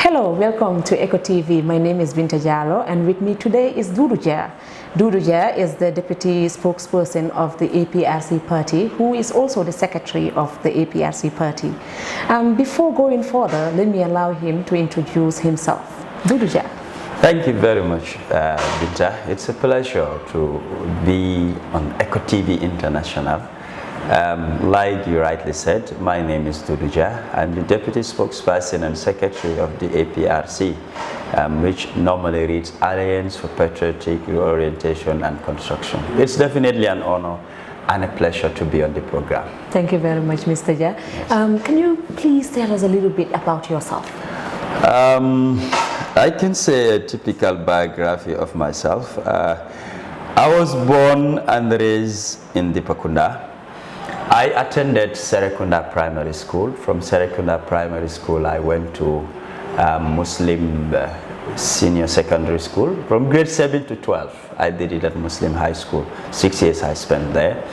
Hello, welcome to Eco TV. My name is Binta Jallo, and with me today is Dodou Jah. Dodou Jah is the deputy spokesperson of the APRC party, who is also the secretary of the APRC party. Before going further, let me allow him to introduce himself. Dodou Jah. Thank you very much, Binta. It's a pleasure to be on Eco TV International. Like you rightly said, my name is Dodou Jah. I'm the Deputy Spokesperson and Secretary of the APRC, which normally reads Alliance for Patriotic Reorientation and Construction. It's definitely an honor and a pleasure to be on the program. Thank you very much, Mr. Jah. Yes. Can you please tell us a little bit about yourself? I can say a typical biography of myself. I was born and raised in Dipakunda. I attended Serekunda Primary School. From Serekunda Primary School, I went to Muslim Senior Secondary School. From grade 7 to 12, I did it at Muslim High School. 6 years I spent there.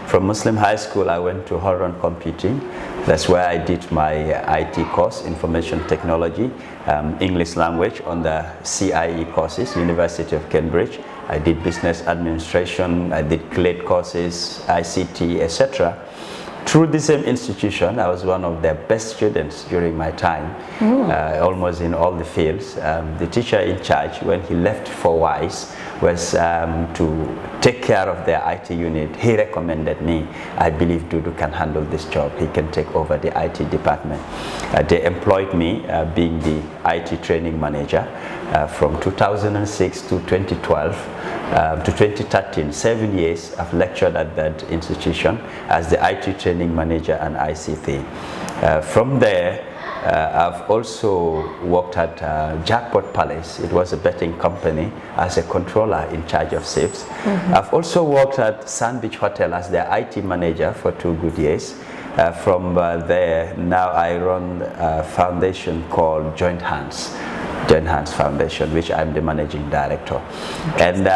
From Muslim High School, I went to Horon Computing. That's where I did my IT course, Information Technology, English Language on the CIE courses, University of Cambridge. I did Business Administration, I did CLED courses, ICT, etc. Through the same institution, I was one of their best students during my time, almost in all the fields. The teacher in charge, when he left for WISE, was to take care of their IT unit. He recommended me. I believe Dodou can handle this job. He can take over the IT department. They employed me being the IT training manager from 2006 to 2012 to 2013. 7 years I've lectured at that institution as the IT training manager and ICT. From there, I've also worked at Jackpot Palace. It was a betting company as a controller in charge of safes. I've also worked at Sand Beach Hotel as their IT manager for 2 good years. From there, now I run a foundation called Joint Hands Foundation, which I'm the managing director. And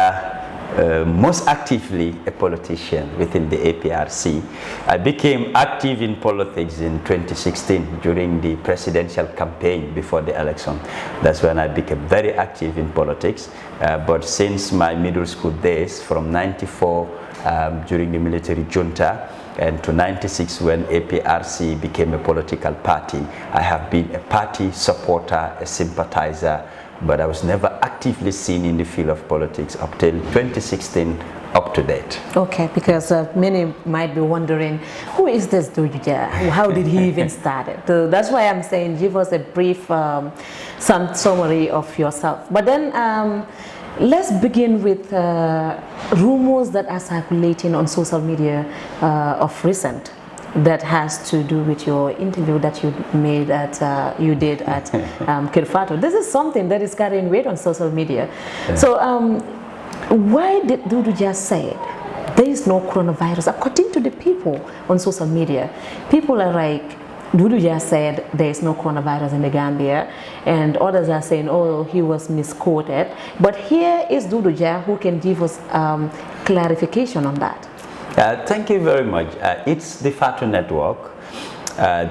most actively a politician within the APRC. I became active in politics in 2016 during the presidential campaign before the election. That's when I became very active in politics. But since my middle school days, from 94 during the military junta, and to 96 when APRC became a political party, I have been a party supporter, a sympathizer, but I was never actively seen in the field of politics up till 2016 up to date. Okay, because many might be wondering, who is this Dodou Jah? How did he even start it? So that's why I'm saying give us a brief summary of yourself. But then let's begin with rumors that are circulating on social media of recent that has to do with your interview that you made at you did at Kirfato. This is something that is carrying weight on social media. Yeah. So why did Dodou Jah say there is no coronavirus? According to the people on social media, people are like, Dodou Jah said there is no coronavirus in the Gambia, and others are saying, oh, he was misquoted. But here is Dodou Jah who can give us clarification on that. Thank you very much. It's the Fatu Network.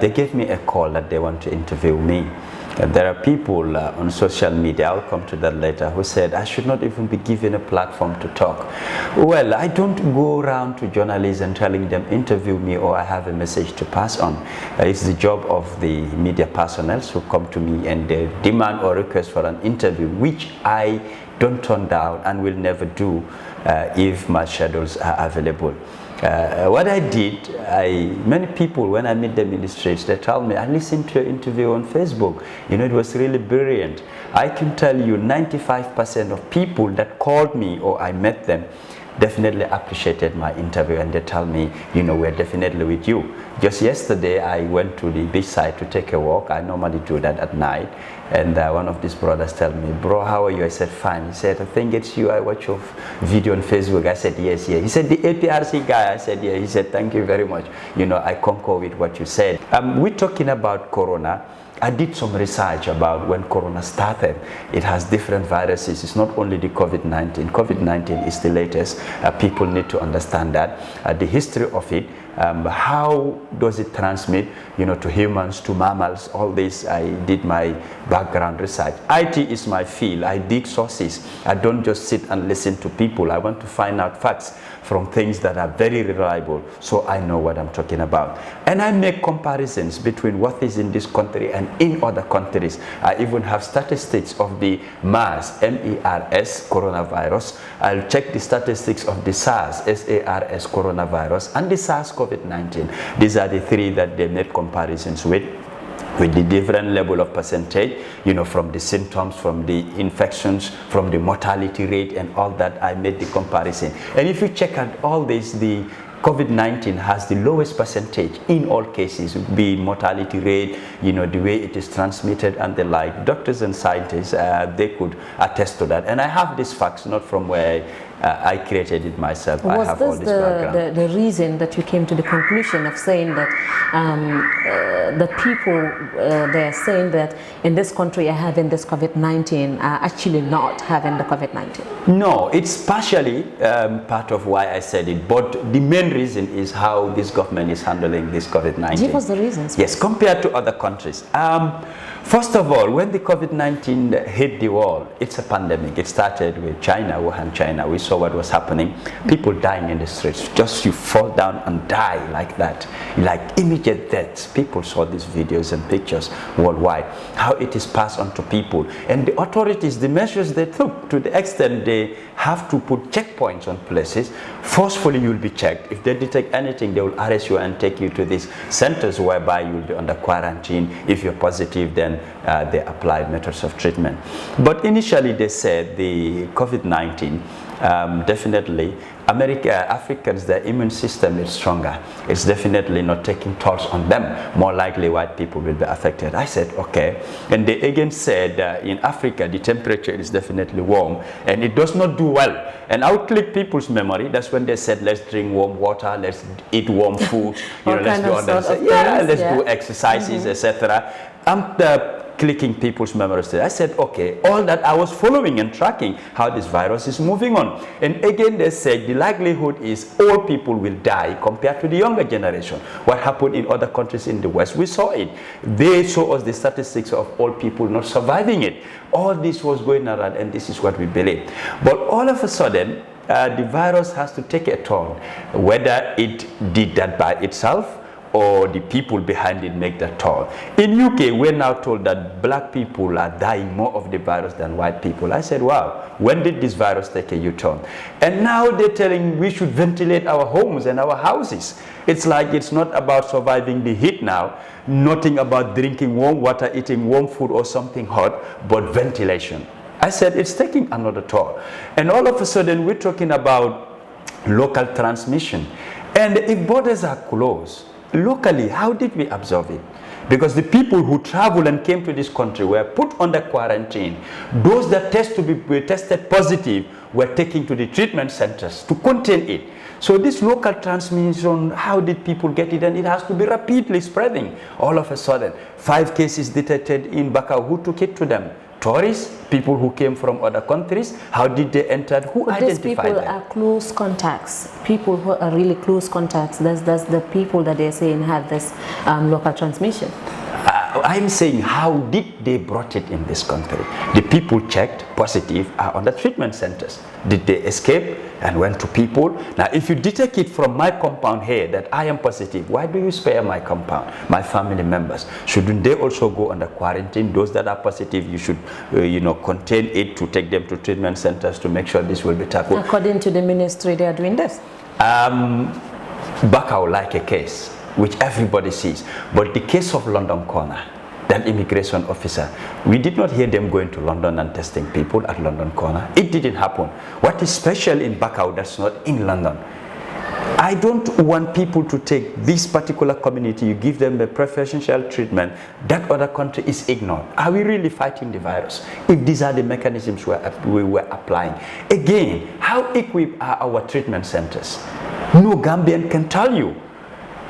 They gave me a call that they want to interview me. There are people on social media, I'll come to that later, who said I should not even be given a platform to talk. Well, I don't go around to journalists and telling them interview me or I have a message to pass on. It's the job of the media personnel who come to me and they demand or request for an interview, which I don't turn down and will never do if my schedules are available. What I did, many people, when I meet them in the streets, they tell me, I listened to your interview on Facebook. You know, it was really brilliant. I can tell you 95% of people that called me or I met them definitely appreciated my interview, and they tell me, you know, we're definitely with you. Just yesterday, I went to the beach side to take a walk. I normally do that at night. And one of these brothers tell me, bro, how are you? I said, fine. He said, I think it's you. I watch your video on Facebook. I said, yes, yeah. He said, the APRC guy. I said, yeah. He said, thank you very much. You know, I concur with what you said. We're talking about corona. I did some research about when Corona started. It has different viruses. It's not only the COVID-19. COVID-19 is the latest. People need to understand that. The history of it, how does it transmit, to humans, to mammals, all this. I did my background research. IT is my field. I dig sources. I don't just sit and listen to people. I want to find out facts from things that are very reliable, so I know what I'm talking about. And I make comparisons between what is in this country and in other countries. I even have statistics of the MERS, M-E-R-S, coronavirus. I'll check the statistics of the SARS, S-A-R-S, coronavirus, and the SARS-CoV-19. These are the three that they made comparisons with the different level of percentage, from the symptoms, from the infections, from the mortality rate, and all that. I made the comparison. And if you check out all this, the COVID-19 has the lowest percentage in all cases, be it mortality rate, the way it is transmitted and the like. Doctors and scientists, they could attest to that. And I have these facts, not from where I created it myself. Was I have all this background. the reason that you came to the conclusion of saying that the people they're saying that in this country are having this COVID-19 are actually not having the COVID-19? No, it's partially part of why I said it, but the main reason is how this government is handling this COVID-19. Give us the reasons. Yes, compared to other countries. First of all, when the COVID-19 hit the world, it's a pandemic. It started with China, Wuhan, China. We saw what was happening. People dying in the streets. Just you fall down and die like that, like immediate deaths. People saw these videos and pictures worldwide, how it is passed on to people. And the authorities, the measures they took, to the extent they have to put checkpoints on places, forcefully you'll be checked. If they detect anything, they will arrest you and take you to these centers whereby you'll be under quarantine. If you're positive, then they apply methods of treatment. But initially they said the COVID-19, definitely Africans, their immune system is stronger. It's definitely not taking tolls on them. More likely white people will be affected. I said, okay. And they again said in Africa, the temperature is definitely warm and it does not do well. And I would click people's memory. That's when they said, let's drink warm water, let's eat warm food, let's do do exercises, etc. I'm clicking people's memories. I said, okay, all that I was following and tracking how this virus is moving on. And again, they said the likelihood is old people will die compared to the younger generation. What happened in other countries in the West, we saw it. They show us the statistics of old people not surviving it. All this was going around, and this is what we believe. But all of a sudden, the virus has to take a turn, whether it did that by itself or the people behind it make that toll. In UK, we're now told that black people are dying more of the virus than white people. I said, wow, when did this virus take a U-turn? And now they're telling we should ventilate our homes and our houses. It's like it's not about surviving the heat now, nothing about drinking warm water, eating warm food or something hot, but ventilation. I said, it's taking another toll. And all of a sudden, we're talking about local transmission. And if borders are closed, locally, how did we observe it? Because the people who traveled and came to this country were put under quarantine. Those that were tested positive were taken to the treatment centers to contain it. So this local transmission, how did people get it? And it has to be rapidly spreading. All of a sudden, 5 cases detected in Bakau. Who took it to them? Tourists, people who came from other countries. How did they enter? Who identified them? These people are close contacts. People who are really close contacts. That's the people that they're saying have this local transmission. I'm saying, how did they brought it in this country? The people checked positive are on the treatment centers. Did they escape and went to people? Now, if you detect it from my compound here that I am positive, why do you spare my compound, my family members? Shouldn't they also go under quarantine? Those that are positive, you should, contain it to take them to treatment centers to make sure this will be tackled. According to the ministry, they are doing this. Bakau like a case, which everybody sees. But the case of London Corner, that immigration officer, we did not hear them going to London and testing people at London Corner. It didn't happen. What is special in Bakau that's not in London? I don't want people to take this particular community, you give them a preferential treatment, that other country is ignored. Are we really fighting the virus if these are the mechanisms we were applying? Again, how equipped are our treatment centers? No Gambian can tell you.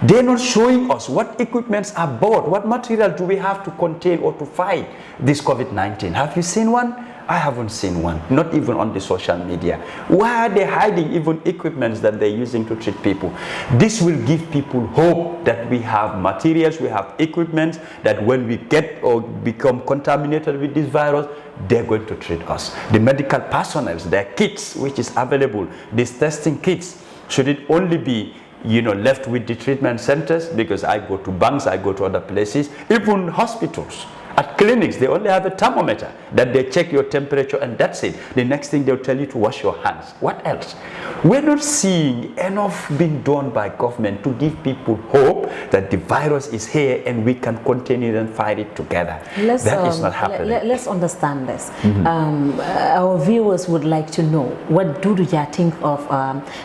They're not showing us what equipments are bought, what material do we have to contain or to fight this COVID-19. Have you seen one? I haven't seen one, not even on the social media. Why are they hiding even equipments that they're using to treat people? This will give people hope that we have materials, we have equipment, that when we get or become contaminated with this virus, they're going to treat us. The medical personnel, their kits, which is available, these testing kits, should it only be left with the treatment centers? Because I go to banks, I go to other places, even hospitals. At clinics, they only have a thermometer that they check your temperature and that's it. The next thing they'll tell you to wash your hands. What else? We're not seeing enough being done by government to give people hope that the virus is here and we can continue and fight it together. That is not happening. Let's understand this. Our viewers would like to know, what do you think of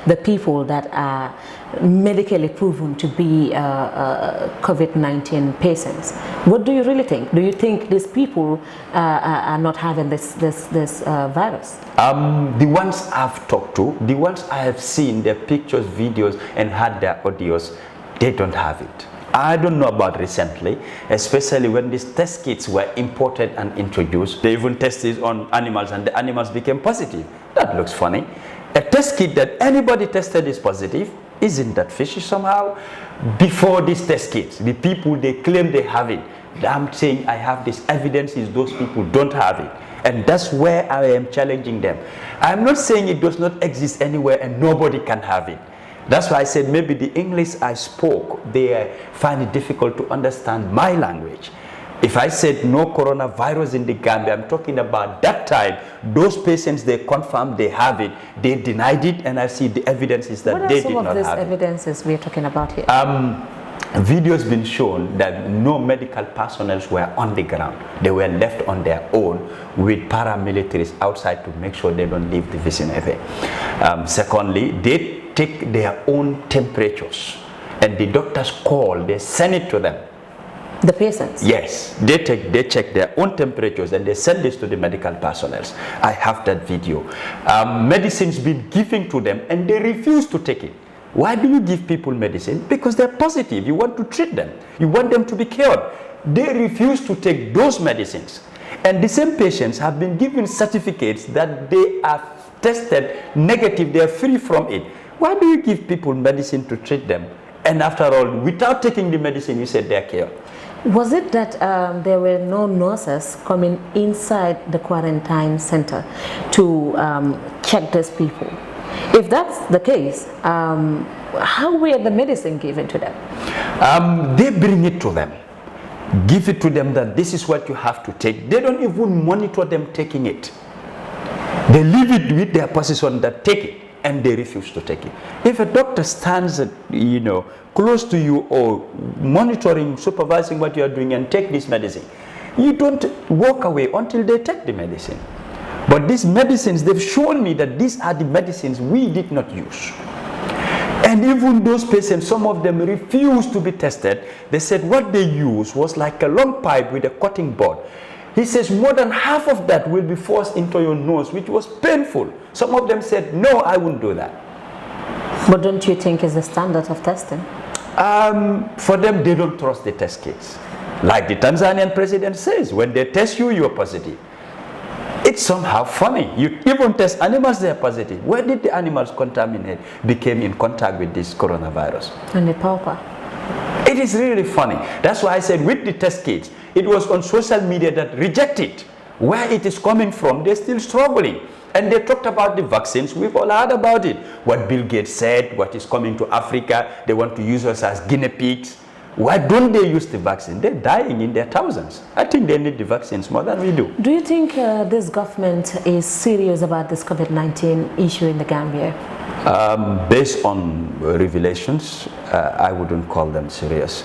the people that are medically proven to be COVID-19 patients? What do you really think? Do you think these people are not having this virus? The ones I've talked to, the ones I have seen their pictures, videos, and had their audios, they don't have it. I don't know about recently, especially when these test kits were imported and introduced. They even tested on animals and the animals became positive. That looks funny. A test kit that anybody tested is positive. Isn't that fishy somehow? Before this test kits, the people, they claim they have it. I'm saying I have this evidence is those people don't have it. And that's where I am challenging them. I'm not saying it does not exist anywhere and nobody can have it. That's why I said maybe the English I spoke, they find it difficult to understand my language. If I said no coronavirus in the Gambia, I'm talking about that time. Those patients, they confirmed they have it. They denied it, and I see the evidences that they did not have it. What are some of these evidences we're talking about here? Videos been shown that no medical personnel were on the ground. They were left on their own with paramilitaries outside to make sure they don't leave the vicinity. Secondly, they take their own temperatures, and the doctors call, they send it to them. The patients? Yes, they check their own temperatures and they send this to the medical personnel. I have that video. Medicines been given to them and they refuse to take it. Why do you give people medicine? Because they're positive. You want to treat them. You want them to be cured. They refuse to take those medicines. And the same patients have been given certificates that they are tested negative. They are free from it. Why do you give people medicine to treat them? And after all, without taking the medicine, you said they're cured. Was it that there were no nurses coming inside the quarantine center to check these people? If that's the case, how were the medicine given to them? They bring it to them, give it to them that this is what you have to take. They don't even monitor them taking it. They leave it with their position that take it, and they refuse to take it. If a doctor stands close to you or monitoring, supervising what you are doing and take this medicine, you don't walk away until they take the medicine. But these medicines, they've shown me that these are the medicines we did not use. And even those patients, some of them refused to be tested. They said what they used was like a long pipe with a cutting board. He says more than half of that will be forced into your nose, which was painful. Some of them said, no, I wouldn't do that. But don't you think it's the standard of testing? For them, they don't trust the test kits. Like the Tanzanian president says, when they test you, you're positive. It's somehow funny. You even test animals, they're positive. Where did the animals contaminate, became in contact with this coronavirus? And the pauper. It is really funny. That's why I said with the test kits, it was on social media that rejected where it is coming from. They're still struggling. And they talked about the vaccines. We've all heard about it. What Bill Gates said, what is coming to Africa. They want to use us as guinea pigs. Why don't they use the vaccine? They're dying in their thousands. I think they need the vaccines more than we do. Do you think this government is serious about this COVID-19 issue in the Gambia? Based on revelations, I wouldn't call them serious.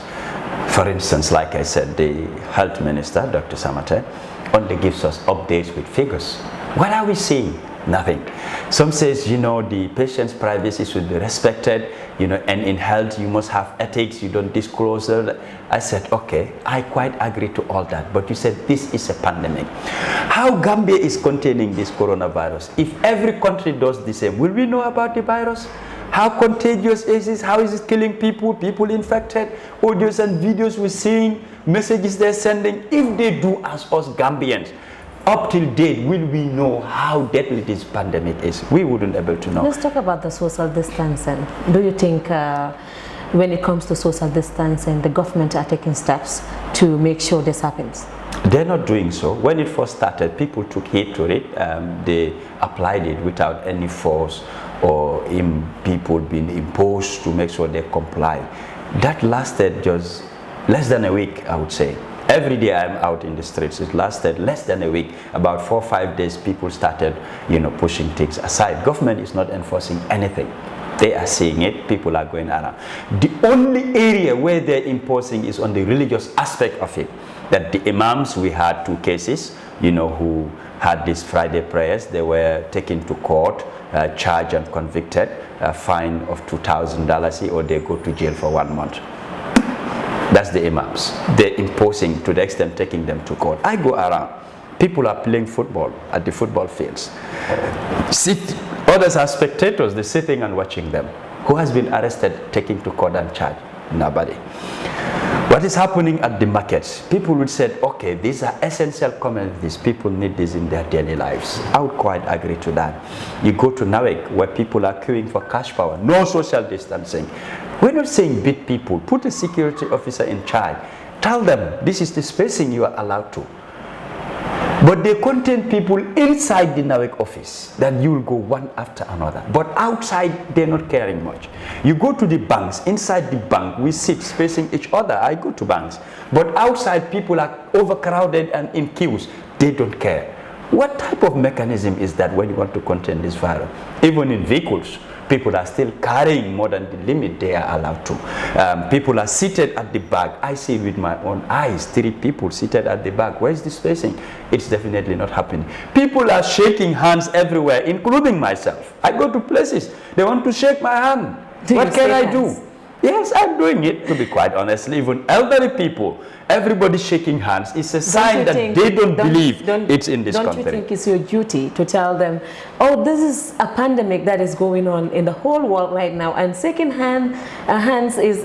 For instance, like I said, the health minister, Dr. Samate, only gives us updates with figures. What are we seeing? Nothing. Some says, the patient's privacy should be respected, and in health you must have ethics, you don't disclose it. I said, okay, I quite agree to all that, but you said this is a pandemic. How Gambia is containing this coronavirus? If every country does the same, will we know about the virus? How contagious is this? How is it killing people? People infected, audios and videos we're seeing, messages they're sending. If they do as us Gambians, up till date, will we know how deadly this pandemic is? We wouldn't be able to know. Let's talk about the social distancing. Do you think when it comes to social distancing, the government are taking steps to make sure this happens? They're not doing so. When it first started, people took heed to it. They applied it without any force or people being imposed to make sure they comply. That lasted just less than a week, I would say. Every day I'm out in the streets. It lasted less than a week. About 4 or 5 days, people started, pushing things aside. Government is not enforcing anything. They are seeing it. People are going around. The only area where they're imposing is on the religious aspect of it. That the imams, we had 2 cases, who had these Friday prayers. They were taken to court, charged and convicted, a fine of $2,000, or they go to jail for 1 month. That's the imams. They're imposing to the extent taking them to court. I go around. People are playing football at the football fields. Others are spectators. They're sitting and watching them. Who has been arrested, taken to court and charged? Nobody. What is happening at the markets? People would say, okay, these are essential commodities. People need this in their daily lives. I would quite agree to that. You go to Nawek, where people are queuing for cash power. No social distancing. We're not saying beat people. Put a security officer in charge. Tell them this is the spacing you are allowed to. But they contain people inside the NAWEC office that you will go one after another. But outside, they're not caring much. You go to the banks. Inside the bank, we sit facing each other. I go to banks. But outside, people are overcrowded and in queues. They don't care. What type of mechanism is that when you want to contain this virus? Even in vehicles, people are still carrying more than the limit they are allowed to. People are seated at the back. I see with my own eyes 3 people seated at the back. Where is the spacing? It's definitely not happening. People are shaking hands everywhere, including myself. I go to places, they want to shake my hand. What can I do? Yes, I'm doing it, to be quite honest. Even elderly people, everybody shaking hands. It's a sign that they don't believe it's in this country. Don't you think it's your duty to tell them, oh, this is a pandemic that is going on in the whole world right now, and shaking hands is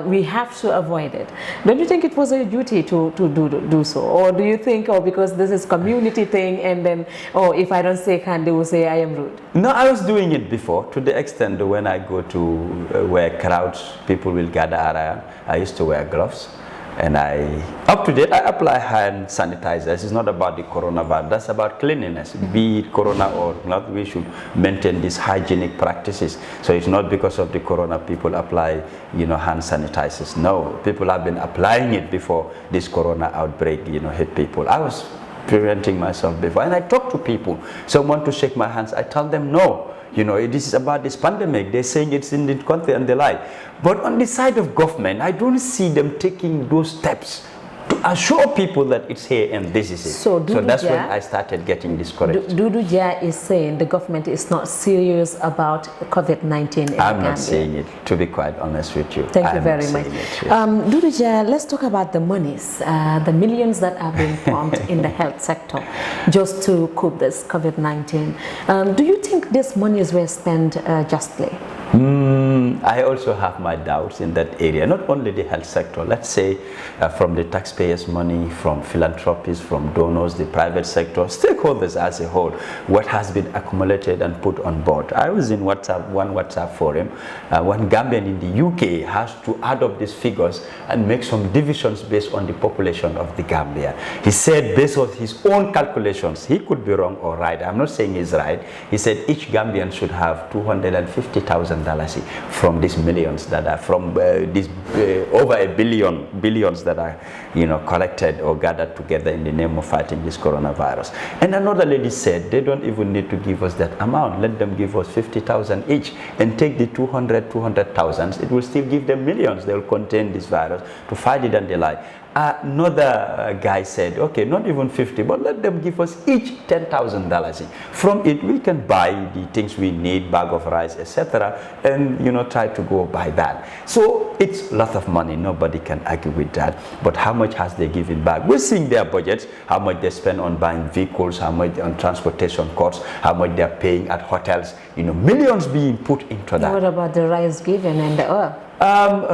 we have to avoid it. Don't you think it was a duty to do so? Or do you think, oh, because this is community thing, and then, oh, if I don't shake hand, they will say I am rude? No, I was doing it before, to the extent that when I go to where crowds, people will gather around, I used to wear gloves. And up to date, I apply hand sanitizers. It's not about the coronavirus, that's about cleanliness. Be it corona or not, we should maintain these hygienic practices. So it's not because of the corona people apply, hand sanitizers. No, people have been applying it before this corona outbreak, hit people. I was preventing myself before. And I talk to people. Someone to shake my hands, I tell them no. This is about this pandemic. They're saying it's in the country and the like. But on the side of government, I don't see them taking those steps to assure people that it's here and this is it. So that's when I started getting discouraged. Dodou Jah is saying the government is not serious about COVID-19. I'm not saying it, to be quite honest with you. Thank you very much. Dodou Jah, let's talk about the monies, the millions that are being pumped in the health sector just to cope this COVID-19. Do you think these monies were spent justly? I also have my doubts in that area, not only the health sector. Let's say from the taxpayers' money, from philanthropists, from donors, the private sector, stakeholders as a whole, what has been accumulated and put on board. I was in one WhatsApp forum. One Gambian in the UK has to add up these figures and make some divisions based on the population of the Gambia. He said based on his own calculations, he could be wrong or right. I'm not saying he's right. He said each Gambian should have $250,000 from these millions that are from these over billions that are collected or gathered together in the name of fighting this coronavirus. And another lady said they don't even need to give us that amount. Let them give us 50,000 each and take the 200,000. It will still give them millions. They will contain this virus to fight it and the like. another guy said, okay, not even 50, but let them give us each $10,000. From it, we can buy the things we need, bag of rice, etc., and try to go buy that. So it's a lot of money. Nobody can argue with that. But how much has they given back? We're seeing their budgets, how much they spend on buying vehicles, how much on transportation costs, how much they're paying at hotels. Millions being put into that. What about the rice given and the oil?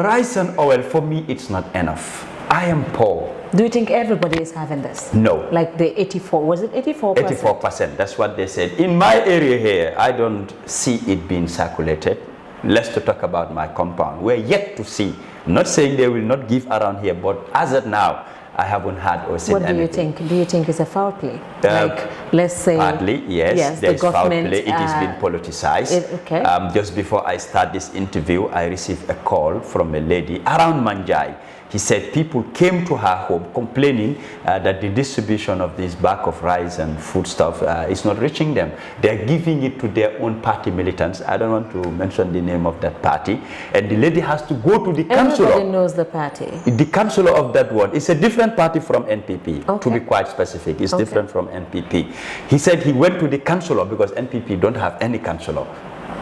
Rice and oil, for me, it's not enough. I am poor. Do you think everybody is having this? No. Like the 84, was it 84%? 84%, that's what they said. In my area here, I don't see it being circulated. Let's to talk about my compound. We're yet to see. I'm not saying they will not give around here, but as of now, I haven't had or seen anything. What do you think? Do you think it's a foul play? Like, let's say... Partly, yes. There's the foul government... play. It is being politicized. Okay. Just before I start this interview, I received a call from a lady around Manjai. He said people came to her home complaining that the distribution of this bag of rice and food stuff is not reaching them. They're giving it to their own party militants. I don't want to mention the name of that party. And the lady has to go to the councillor. Everybody knows the party. The councillor of that one. It's a different party from NPP, okay. to be quite specific. It's different from NPP. He said he went to the councillor because NPP don't have any councillor,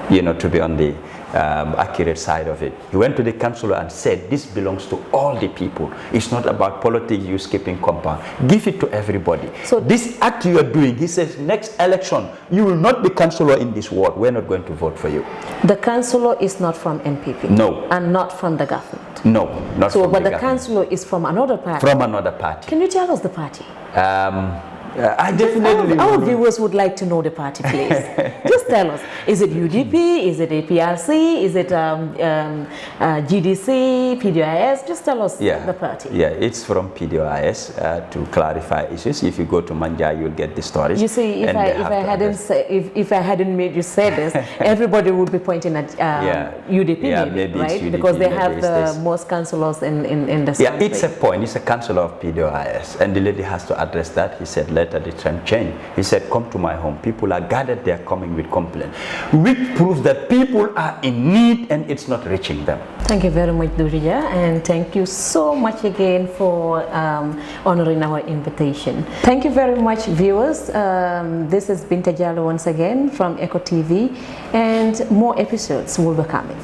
to be on the accurate side of it. He went to the councillor and said, this belongs to all the people. It's not about politics, you skipping compound. Give it to everybody. So this act you are doing, he says, next election, you will not be councillor in this ward. We're not going to vote for you. The councillor is not from NPP? No. And not from the government? No, not from the government. So, but the councillor is from another party? From another party. Can you tell us the party? I definitely... Our viewers would like to know the party, please. Just tell us. Is it UDP? Is it APRC? Is it GDC, PDIS? Just tell us the party. Yeah, it's from PDIS to clarify issues. If you go to Manja, you'll get the stories. You see, if I hadn't made you say this, everybody would be pointing at UDP, maybe, right? UDP, because they have the most councillors in the country. Yeah, it's a point. It's a councillor of PDIS, and the lady has to address that. He said, let the trend change. He said, come to my home. People are gathered there coming with complaints, which proves that people are in need and it's not reaching them. Thank you very much, Dodou Jah, and thank you so much again for honoring our invitation. Thank you very much, viewers. This is Binta Jallow once again from Eco TV, and more episodes will be coming.